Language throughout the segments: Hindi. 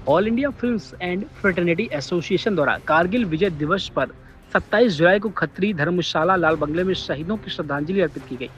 All India films and fraternity association द्वारा कारगिल विजय दिवस पर 27 जुलाई को खत्री धर्मशाला लाल बंगले में शहीदों की श्रद्धांजलि अर्पित की गई।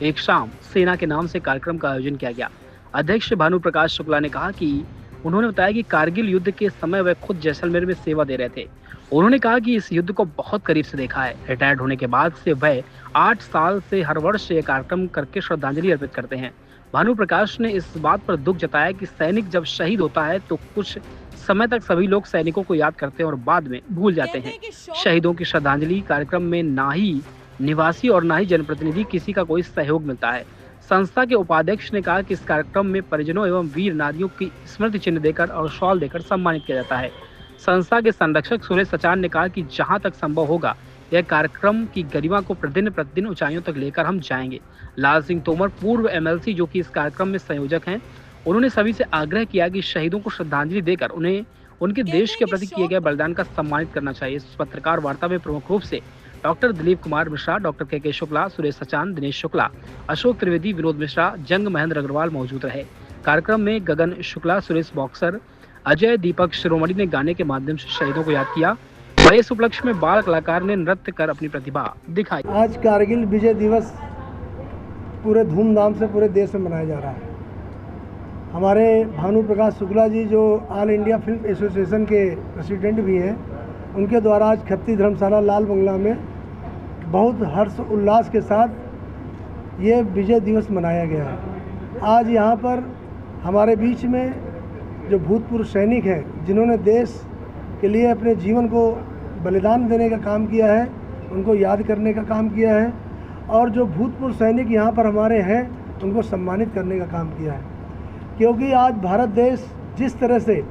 एक शाम सेना के नाम से कार्यक्रम का आयोजन किया गया। अध्यक्ष भानु प्रकाश शुक्ला ने कहा कि उन्होंने बताया कि कारगिल युद्ध के समय वह खुद जैसलमेर में सेवा दे रहे थे। उन्होंने कहा कि इस युद्ध को बहुत करीब से देखा है। रिटायर्ड होने के बाद से वह 8 साल से हर वर्ष ये कार्यक्रम करके श्रद्धांजलि अर्पित करते हैं। भानु प्रकाश ने इस बात पर दुख जताया कि सैनिक जब शहीद होता है तो कुछ समय तक सभी लोग सैनिकों को याद करते हैं और बाद में भूल जाते हैं। शहीदों की श्रद्धांजलि कार्यक्रम में ना ही निवासी और ना ही जनप्रतिनिधि किसी का कोई सहयोग मिलता है। संस्था के उपाध्यक्ष ने कहा कि इस कार्यक्रम में परिजनों एवं वीर नारियों की स्मृति चिन्ह देकर और शॉल देकर सम्मानित किया जाता है। संस्था के संरक्षक सुरेश सचान ने कहा कि जहां तक संभव होगा यह कार्यक्रम की गरिमा को प्रतिदिन ऊंचाइयों तक लेकर हम जाएंगे। लाल सिंह तोमर पूर्व एमएलसी जो कि इस कार्यक्रम में संयोजक हैं, उन्होंने सभी से आग्रह किया कि शहीदों को श्रद्धांजलि देकर उन्हें उनके देश के प्रति किए गए बलिदान का सम्मानित करना चाहिए। इस पत्रकार वार्ता में प्रमुख रूप से डॉक्टर दिलीप कुमार मिश्रा, डॉक्टर के शुक्ला, सुरेश सचान, दिनेश शुक्ला, अशोक त्रिवेदी, विनोद मिश्रा, जंग महेंद्र अग्रवाल मौजूद रहे। कार्यक्रम में गगन शुक्ला, सुरेश बॉक्सर, अजय दीपक शिरोमणि ने गाने के माध्यम से शहीदों को याद किया और इस उपलक्ष्य में बाल कलाकार ने नृत्य कर अपनी प्रतिभा दिखाई। आज कारगिल विजय दिवस पूरे धूमधाम से पूरे देश में मनाया जा रहा है। हमारे भानु प्रकाश शुक्ला जी जो ऑल इंडिया फिल्म एसोसिएशन के प्रेसिडेंट भी हैं, उनके द्वारा आज खत्ती धर्मशाला लाल बंगला में बहुत हर्ष उल्लास के साथ ये विजय दिवस मनाया गया है। आज यहाँ पर हमारे बीच में जो भूतपूर्व सैनिक हैं जिन्होंने देश के लिए अपने जीवन को बलिदान देने का काम किया है, उनको याद करने का काम किया है और जो भूतपूर्व सैनिक यहाँ पर हमारे हैं उनको सम्मानित करने का काम किया है। क्योंकि आज भारत देश जिस तरह से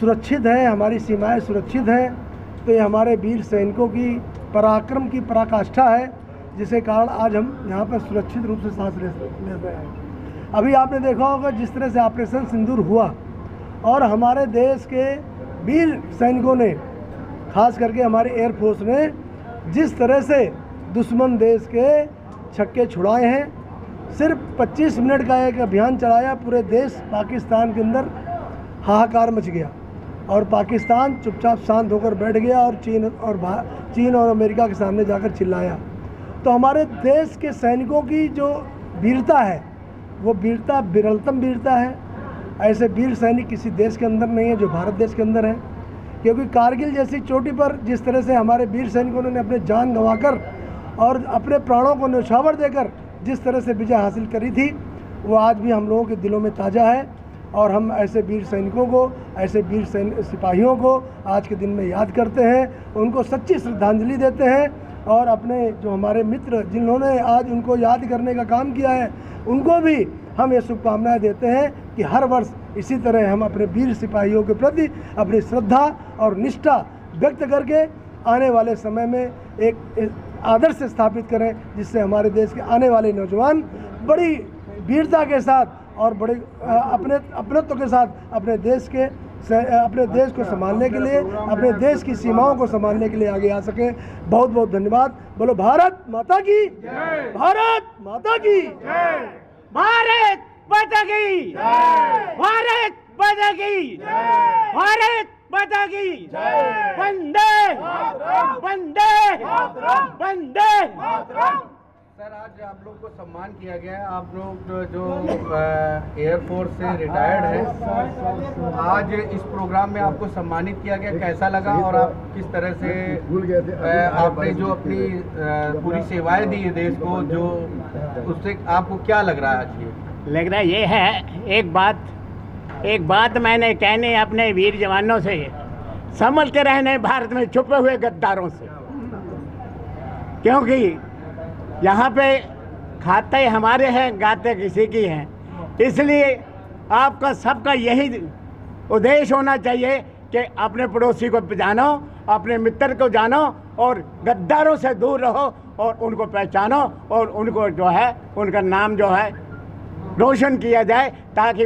सुरक्षित है, हमारी सीमाएं सुरक्षित हैं, तो ये हमारे वीर सैनिकों की पराक्रम की पराकाष्ठा है, जिसके कारण आज हम यहाँ पर सुरक्षित रूप से सांस ले रहे हैं। अभी आपने देखा होगा जिस तरह से ऑपरेशन सिंदूर हुआ और हमारे देश के वीर सैनिकों ने, खास करके हमारे एयरफोर्स ने जिस तरह से दुश्मन देश के छक्के छुड़ाए हैं। सिर्फ 25 मिनट का एक अभियान चलाया, पूरे देश पाकिस्तान के अंदर हाहाकार मच गया और पाकिस्तान चुपचाप शांत होकर बैठ गया और चीन और अमेरिका के सामने जाकर चिल्लाया। तो हमारे देश के सैनिकों की जो वीरता है वो वीरता विरलतम वीरता है। ऐसे वीर सैनिक किसी देश के अंदर नहीं है जो भारत देश के अंदर है। क्योंकि कारगिल जैसी चोटी पर जिस तरह से हमारे वीर सैनिकों ने अपने जान गंवाकर और अपने प्राणों को न्यौछावर देकर जिस तरह से विजय हासिल करी थी, वो आज भी हम लोगों के दिलों में ताज़ा है और हम ऐसे वीर सैनिकों को, ऐसे वीर सिपाहियों को आज के दिन में याद करते हैं, उनको सच्ची श्रद्धांजलि देते हैं और अपने जो हमारे मित्र जिन्होंने आज उनको याद करने का काम किया है, उनको भी हम ये शुभकामनाएं देते हैं कि हर वर्ष इसी तरह हम अपने वीर सिपाहियों के प्रति अपनी श्रद्धा और निष्ठा व्यक्त करके आने वाले समय में एक आदर्श स्थापित करें, जिससे हमारे देश के आने वाले नौजवान बड़ी वीरता के साथ और बड़े अपनत्व के साथ अपने देश को संभालने के लिए, अपने देश की सीमाओं को संभालने के लिए आगे आ सकें। बहुत बहुत धन्यवाद। बोलो भारत माता की जय, भारत माता की जय, भारत माता की जय, भारत माता की जय, भारत माता की जय, वंदे वंदे वंदे। सर, आज आप लोग को सम्मान किया गया है। आप लोग जो एयरफोर्स से रिटायर्ड हैं, आज इस प्रोग्राम में आपको सम्मानित किया गया, कैसा लगा और आप किस तरह से आपने जो अपनी पूरी सेवाएं दी है देश को, जो उससे आपको क्या लग रहा है आज? लग रहा ये है, एक बात मैंने कहने अपने वीर जवानों से, संभल के रहने भारत में छुपे हुए गद्दारों से, क्योंकि यहाँ पे खाते हमारे हैं, गाते किसी की हैं। इसलिए आपका सबका यही उद्देश्य होना चाहिए कि अपने पड़ोसी को जानो, अपने मित्र को जानो और गद्दारों से दूर रहो और उनको पहचानो और उनको जो है उनका नाम जो है रोशन किया जाए, ताकि